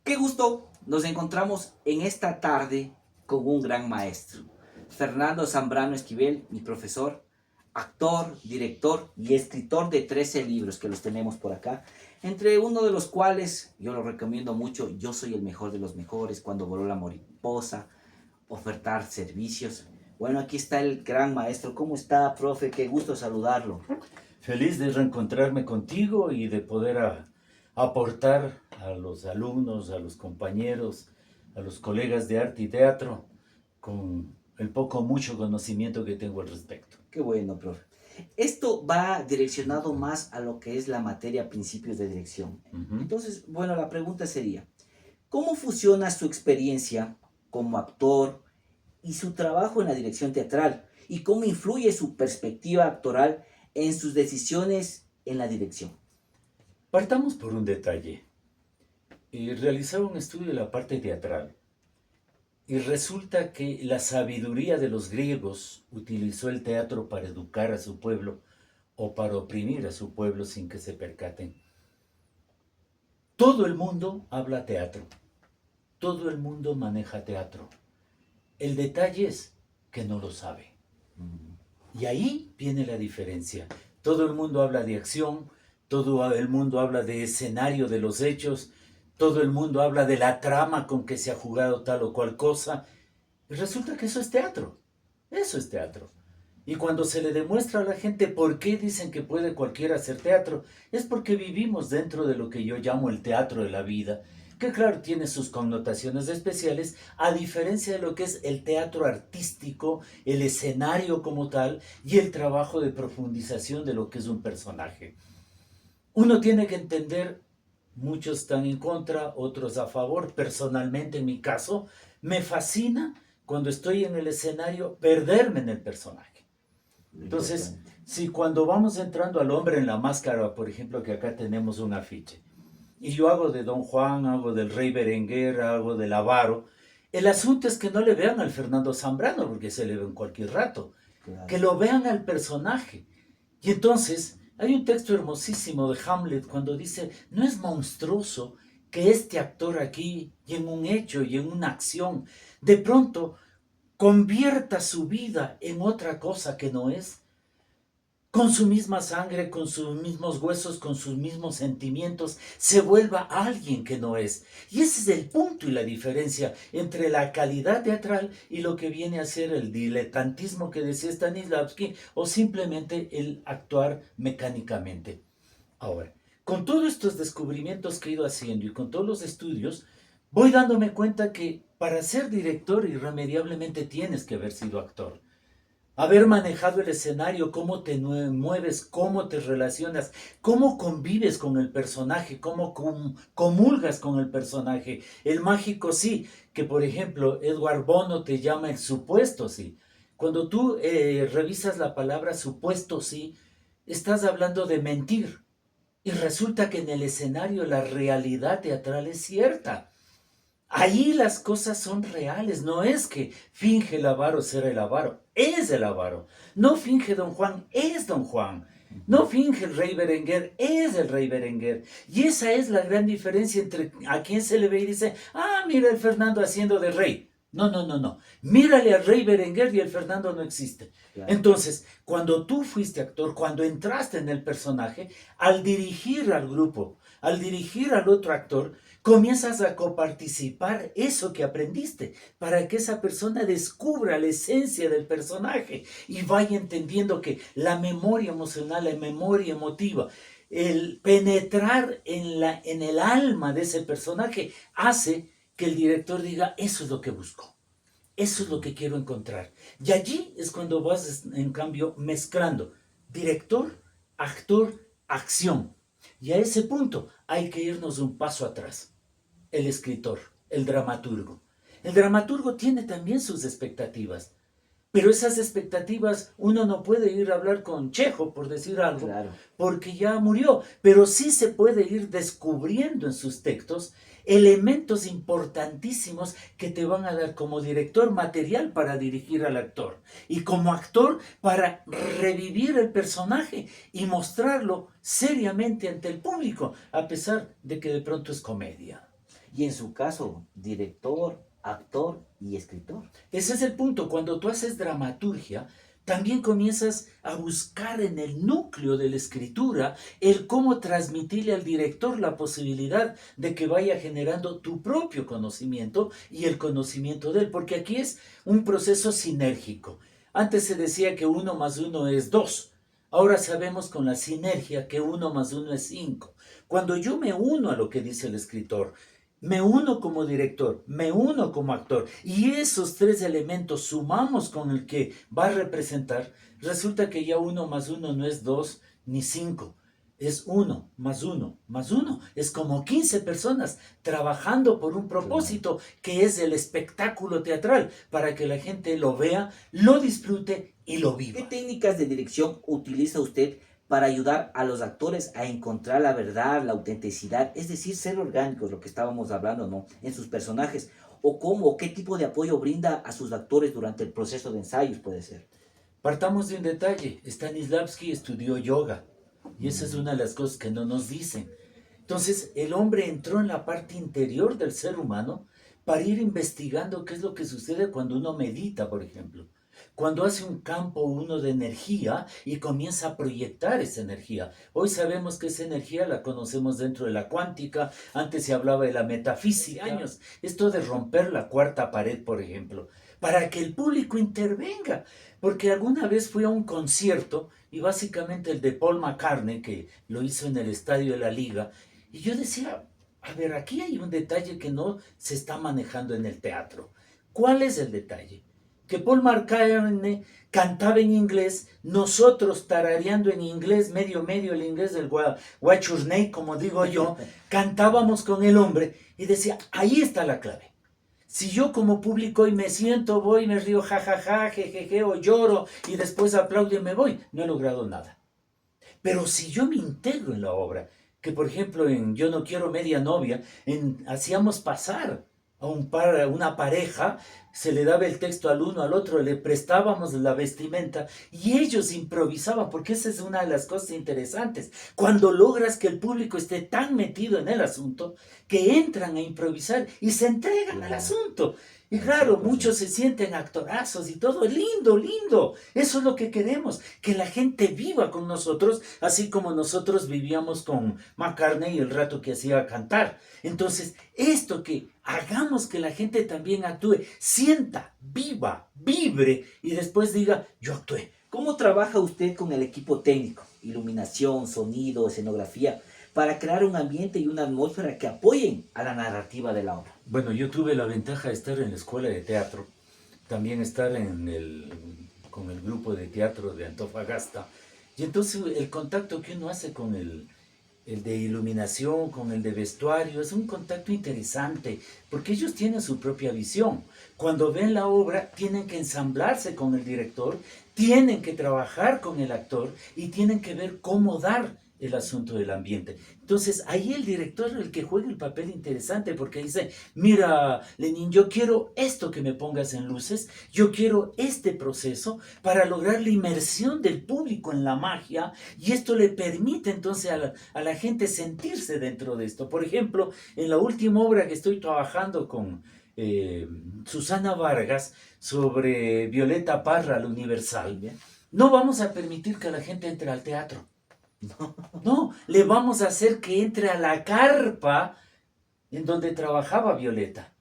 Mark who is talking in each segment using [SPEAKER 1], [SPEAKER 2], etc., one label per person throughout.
[SPEAKER 1] Qué gusto nos encontramos en esta tarde con un gran maestro, Fernando Zambrano Esquivel, mi profesor, actor, director y escritor de 13 libros que los tenemos por acá, entre uno de los cuales yo lo recomiendo mucho, Yo soy el mejor de los mejores, Cuando voló la mariposa, Ofertar servicios. Bueno, aquí está el gran maestro. ¿Cómo está, profe? Qué gusto saludarlo.
[SPEAKER 2] Feliz de reencontrarme contigo y de poder aportar a los alumnos, a los compañeros, a los colegas de arte y teatro con el poco o mucho conocimiento que tengo al respecto.
[SPEAKER 1] Qué bueno, profe. Esto va direccionado más a lo que es la materia principios de dirección.
[SPEAKER 2] Ujú.
[SPEAKER 1] Entonces, bueno, la pregunta sería, ¿cómo fusiona su experiencia como actor y su trabajo en la dirección teatral? ¿Y cómo influye su perspectiva actoral en sus decisiones en la dirección?
[SPEAKER 2] Partamos por un detalle. Realizaba un estudio de la parte teatral y resulta que la sabiduría de los griegos utilizó el teatro para educar a su pueblo o para oprimir a su pueblo sin que se percaten. Todo el mundo habla teatro, todo el mundo maneja teatro. El detalle es que no lo sabe. Y ahí viene la diferencia. Todo el mundo habla de acción, todo el mundo habla de escenario de los hechos, todo el mundo habla de la trama con que se ha jugado tal o cual cosa. Y resulta que eso es teatro. Eso es teatro. Y cuando se le demuestra a la gente por qué dicen que puede cualquiera hacer teatro, es porque vivimos dentro de lo que yo llamo el teatro de la vida, que claro tiene sus connotaciones especiales, a diferencia de lo que es el teatro artístico, el escenario como tal y el trabajo de profundización de lo que es un personaje. Uno tiene que entender, muchos están en contra, otros a favor. Personalmente, en mi caso, me fascina cuando estoy en el escenario perderme en el personaje.
[SPEAKER 1] Muy
[SPEAKER 2] Entonces,
[SPEAKER 1] importante.
[SPEAKER 2] si cuando vamos entrando al hombre en la máscara, por ejemplo, que acá tenemos un afiche, y yo hago de Don Juan, hago del Rey Berenguer, hago del Avaro, el asunto es que no le vean al Fernando Zambrano, porque se le ve en cualquier rato,
[SPEAKER 1] Claro.
[SPEAKER 2] que lo vean al personaje. Y entonces, hay un texto hermosísimo de Hamlet cuando dice, no es monstruoso que este actor aquí, y en un hecho y en una acción, de pronto convierta su vida en otra cosa que no es, con su misma sangre, con sus mismos huesos, con sus mismos sentimientos, se vuelva alguien que no es. Y ese es el punto y la diferencia entre la calidad teatral y lo que viene a ser el diletantismo que decía Stanislavski o simplemente el actuar mecánicamente. Ahora, con todos estos descubrimientos que he ido haciendo y con todos los estudios, voy dándome cuenta que para ser director irremediablemente tienes que haber sido actor, haber manejado el escenario, cómo te mueves, cómo te relacionas, cómo convives con el personaje, cómo comulgas con el personaje. El mágico sí, que por ejemplo Edward Bono te llama el supuesto sí. Cuando tú revisas la palabra supuesto sí, estás hablando de mentir. Y resulta que en el escenario la realidad teatral es cierta. Ahí las cosas son reales, no es que finge el avaro ser el avaro, es el avaro. No finge Don Juan, es Don Juan. No finge el rey Berenguer, es el rey Berenguer. Y esa es la gran diferencia entre a quien se le ve y dice, ah, mira el Fernando haciendo de rey. No, no, no, no. Mírale al rey Berenguer y el Fernando no existe.
[SPEAKER 1] Claro.
[SPEAKER 2] Entonces, cuando tú fuiste actor, cuando entraste en el personaje, al dirigir al grupo, al dirigir al otro actor, comienzas a coparticipar eso que aprendiste para que esa persona descubra la esencia del personaje y vaya entendiendo que la memoria emocional, la memoria emotiva, el penetrar en el alma de ese personaje hace que el director diga, eso es lo que busco, eso es lo que quiero encontrar. Y allí es cuando vas, en cambio, mezclando director, actor, acción. Y a ese punto hay que irnos un paso atrás. El escritor, el dramaturgo. El dramaturgo tiene también sus expectativas, pero esas expectativas uno no puede ir a hablar con Chejo, por decir algo,
[SPEAKER 1] Claro.
[SPEAKER 2] porque ya murió, pero sí se puede ir descubriendo en sus textos elementos importantísimos que te van a dar como director material para dirigir al actor y como actor para revivir el personaje y mostrarlo seriamente ante el público, a pesar de que de pronto es comedia.
[SPEAKER 1] Y en su caso, director, actor y escritor.
[SPEAKER 2] Ese es el punto. Cuando tú haces dramaturgia, también comienzas a buscar en el núcleo de la escritura el cómo transmitirle al director la posibilidad de que vaya generando tu propio conocimiento y el conocimiento de él, porque aquí es un proceso sinérgico. Antes se decía que 1 más 1 es 2. Ahora sabemos con la sinergia que 1 más 1 es 5. Cuando yo me uno a lo que dice el escritor, me uno como director, me uno como actor, y esos tres elementos sumamos con el que va a representar, resulta que ya 1 más 1 no es 2 ni 5, es 1 más 1 más 1. Es como 15 personas trabajando por un propósito que es el espectáculo teatral, para que la gente lo vea, lo disfrute y lo
[SPEAKER 1] ¿Qué
[SPEAKER 2] viva.
[SPEAKER 1] técnicas de dirección utiliza usted para ayudar a los actores a encontrar la verdad, la autenticidad, es decir, ser orgánicos, lo que estábamos hablando, ¿no? En sus personajes, o cómo, o qué tipo de apoyo brinda a sus actores durante el proceso de ensayos, puede ser.
[SPEAKER 2] Partamos de un detalle. Stanislavski estudió yoga y esa es una de las cosas que no nos dicen. Entonces, el hombre entró en la parte interior del ser humano para ir investigando qué es lo que sucede cuando uno medita, por ejemplo. Cuando hace un campo uno de energía y comienza a proyectar esa energía. Hoy sabemos que esa energía la conocemos dentro de la cuántica. Antes se hablaba de la metafísica. Años. Esto de romper la cuarta pared, por ejemplo, para que el público intervenga. Porque alguna vez fui a un concierto y básicamente el de Paul McCartney, que lo hizo en el Estadio de la Liga, y yo decía, a ver, aquí hay un detalle que no se está manejando en el teatro. ¿Cuál es el detalle? Que Paul McCartney cantaba en inglés, nosotros tarareando en inglés, medio el inglés del Wachurney, como digo yo, cantábamos con el hombre y decía, ahí está la clave. Si yo como público hoy me siento, voy, me río, jajaja, jejeje, o lloro y después aplaudo y me voy, no he logrado nada. Pero si yo me integro en la obra, que por ejemplo en Yo no quiero media novia, hacíamos pasar a una pareja, se le daba el texto al uno, al otro, le prestábamos la vestimenta y ellos improvisaban, porque esa es una de las cosas interesantes. Cuando logras que el público esté tan metido en el asunto, que entran a improvisar y se entregan al asunto. Y claro, muchos se sienten actorazos y todo, lindo, lindo. Eso es lo que queremos, que la gente viva con nosotros, así como nosotros vivíamos con McCartney el rato que hacía cantar. Entonces, esto que hagamos que la gente también actúe, sienta, viva, vibre y después diga, yo actué.
[SPEAKER 1] ¿Cómo trabaja usted con el equipo técnico, iluminación, sonido, escenografía, para crear un ambiente y una atmósfera que apoyen a la narrativa de la obra?
[SPEAKER 2] Bueno, yo tuve la ventaja de estar en la escuela de teatro, también estar con el grupo de teatro de Antofagasta, y entonces el contacto que uno hace con el de iluminación, con el de vestuario, es un contacto interesante, porque ellos tienen su propia visión. Cuando ven la obra, tienen que ensamblarse con el director, tienen que trabajar con el actor y tienen que ver cómo dar el asunto del ambiente. Entonces, ahí el director es el que juega el papel interesante, porque dice, mira, Lenin, yo quiero esto que me pongas en luces, yo quiero este proceso para lograr la inmersión del público en la magia, y esto le permite entonces a la gente sentirse dentro de esto. Por ejemplo, en la última obra que estoy trabajando con Susana Vargas sobre Violeta Parra, la Universal, no vamos a permitir que la gente entre al teatro. No, le vamos a hacer que entre a la carpa en donde trabajaba Violeta.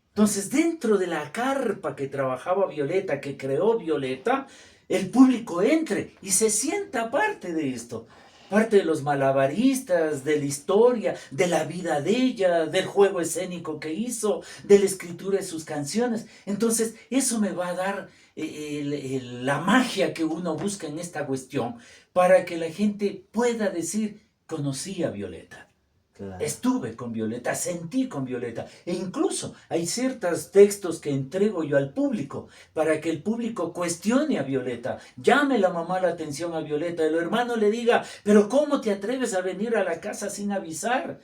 [SPEAKER 2] Entonces, dentro de la carpa que trabajaba Violeta, que creó Violeta, el público entre y se sienta parte de esto. Parte de los malabaristas, de la historia, de la vida de ella, del juego escénico que hizo, de la escritura de sus canciones. Entonces, eso me va a dar la magia que uno busca en esta cuestión para que la gente pueda decir, conocí a Violeta. Claro. Estuve con Violeta, sentí con Violeta, e incluso hay ciertos textos que entrego yo al público para que el público cuestione a Violeta, llame la mamá la atención a Violeta, el hermano le diga, pero ¿cómo te atreves a venir a la casa sin avisar?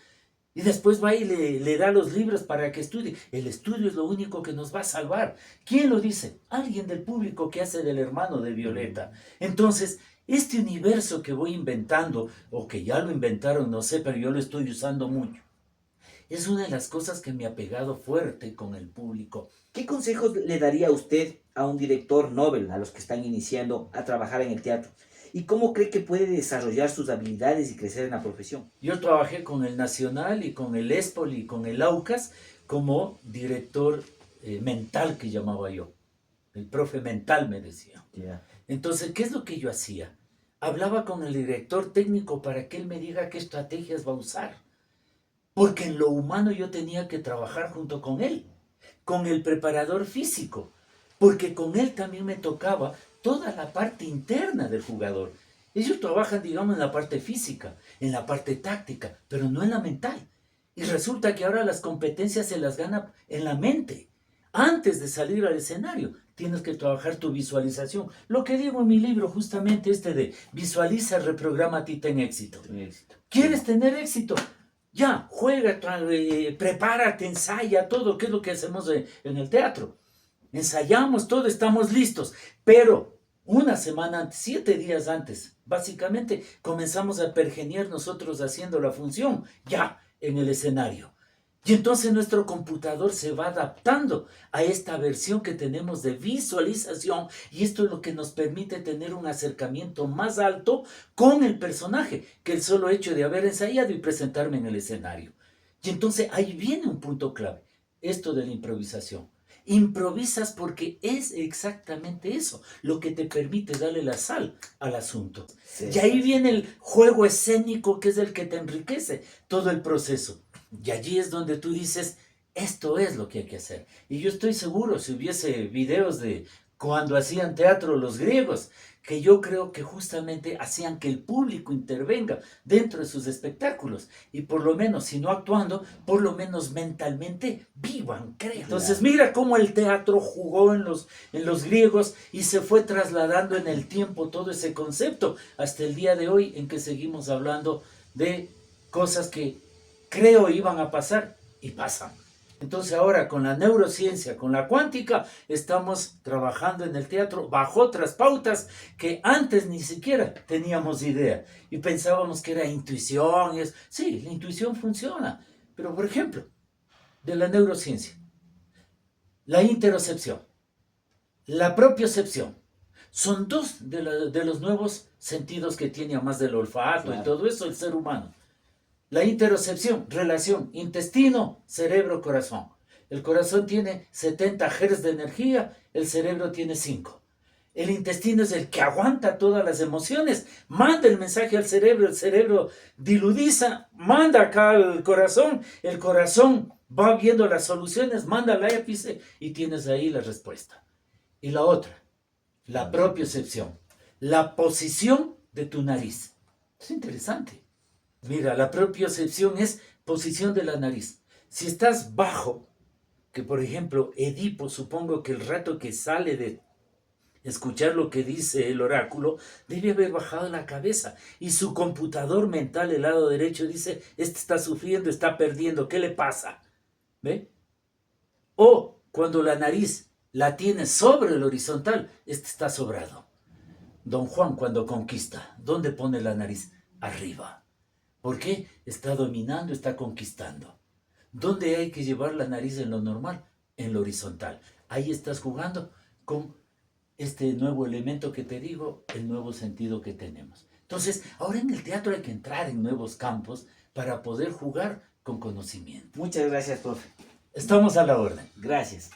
[SPEAKER 2] Y después va y le da los libros para que estudie. El estudio es lo único que nos va a salvar. ¿Quién lo dice? Alguien del público que hace del hermano de Violeta. Entonces, este universo que voy inventando, o que ya lo inventaron, no sé, pero yo lo estoy usando mucho, es una de las cosas que me ha pegado fuerte con el público.
[SPEAKER 1] ¿Qué consejos le daría usted a un director novel, a los que están iniciando a trabajar en el teatro? ¿Y cómo cree que puede desarrollar sus habilidades y crecer en la profesión?
[SPEAKER 2] Yo trabajé con el Nacional y con el Espoli y con el Aucas como director mental, que llamaba yo. El profe mental me decía.
[SPEAKER 1] Yeah.
[SPEAKER 2] Entonces, ¿qué es lo que yo hacía? Hablaba con el director técnico para que él me diga qué estrategias va a usar. Porque en lo humano yo tenía que trabajar junto con él, con el preparador físico, porque con él también me tocaba toda la parte interna del jugador. Ellos trabajan, digamos, en la parte física, en la parte táctica, pero no en la mental. Y resulta que ahora las competencias se las gana en la mente. Antes de salir al escenario, tienes que trabajar tu visualización. Lo que digo en mi libro, justamente de visualiza, reprográmate y ten éxito. ¿Quieres tener éxito? Ya, juega, prepárate, ensaya todo, que es lo que hacemos en el teatro. Ensayamos todo, estamos listos, pero una semana antes, 7 días antes, básicamente comenzamos a pergeniar nosotros haciendo la función, ya, en el escenario. Y entonces nuestro computador se va adaptando a esta versión que tenemos de visualización, y esto es lo que nos permite tener un acercamiento más alto con el personaje que el solo hecho de haber ensayado y presentarme en el escenario. Y entonces ahí viene un punto clave, esto de la improvisación. Improvisas porque es exactamente eso, lo que te permite darle la sal al asunto. Sí. Y ahí viene el juego escénico, que es el que te enriquece todo el proceso. Y allí es donde tú dices, esto es lo que hay que hacer. Y yo estoy seguro, si hubiese videos de cuando hacían teatro los griegos, que yo creo que justamente hacían que el público intervenga dentro de sus espectáculos. Y por lo menos, si no actuando, por lo menos mentalmente vivan, crean. Entonces mira cómo el teatro jugó en los griegos y se fue trasladando en el tiempo todo ese concepto hasta el día de hoy, en que seguimos hablando de cosas que creo iban a pasar y pasan. Entonces ahora con la neurociencia, con la cuántica, estamos trabajando en el teatro bajo otras pautas que antes ni siquiera teníamos idea. Y pensábamos que era intuición. Sí, la intuición funciona. Pero por ejemplo, de la neurociencia, la interocepción, la propiocepción, son dos de los nuevos sentidos que tiene, más del olfato, claro, y todo eso, el ser humano. La interocepción, relación intestino, cerebro, corazón. El corazón tiene 70 Hz de energía, el cerebro tiene 5. El intestino es el que aguanta todas las emociones, manda el mensaje al cerebro, el cerebro diludiza, manda acá al corazón, el corazón va viendo las soluciones, manda al ápice y tienes ahí la respuesta. Y la otra, la propiocepción, la posición de tu nariz. Es interesante. Mira, la propiocepción es posición de la nariz. Si estás bajo, que por ejemplo Edipo, supongo que el rato que sale de escuchar lo que dice el oráculo, debe haber bajado la cabeza. Y su computador mental, el lado derecho, dice, este está sufriendo, está perdiendo, ¿qué le pasa? ¿Ve? O cuando la nariz la tiene sobre el horizontal, este está sobrado. Don Juan cuando conquista, ¿dónde pone la nariz? Arriba. ¿Por qué? Está dominando, está conquistando. ¿Dónde hay que llevar la nariz en lo normal? En lo horizontal. Ahí estás jugando con este nuevo elemento que te digo, el nuevo sentido que tenemos. Entonces, ahora en el teatro hay que entrar en nuevos campos para poder jugar con conocimiento.
[SPEAKER 1] Muchas gracias, profe.
[SPEAKER 2] Estamos a la orden.
[SPEAKER 1] Gracias.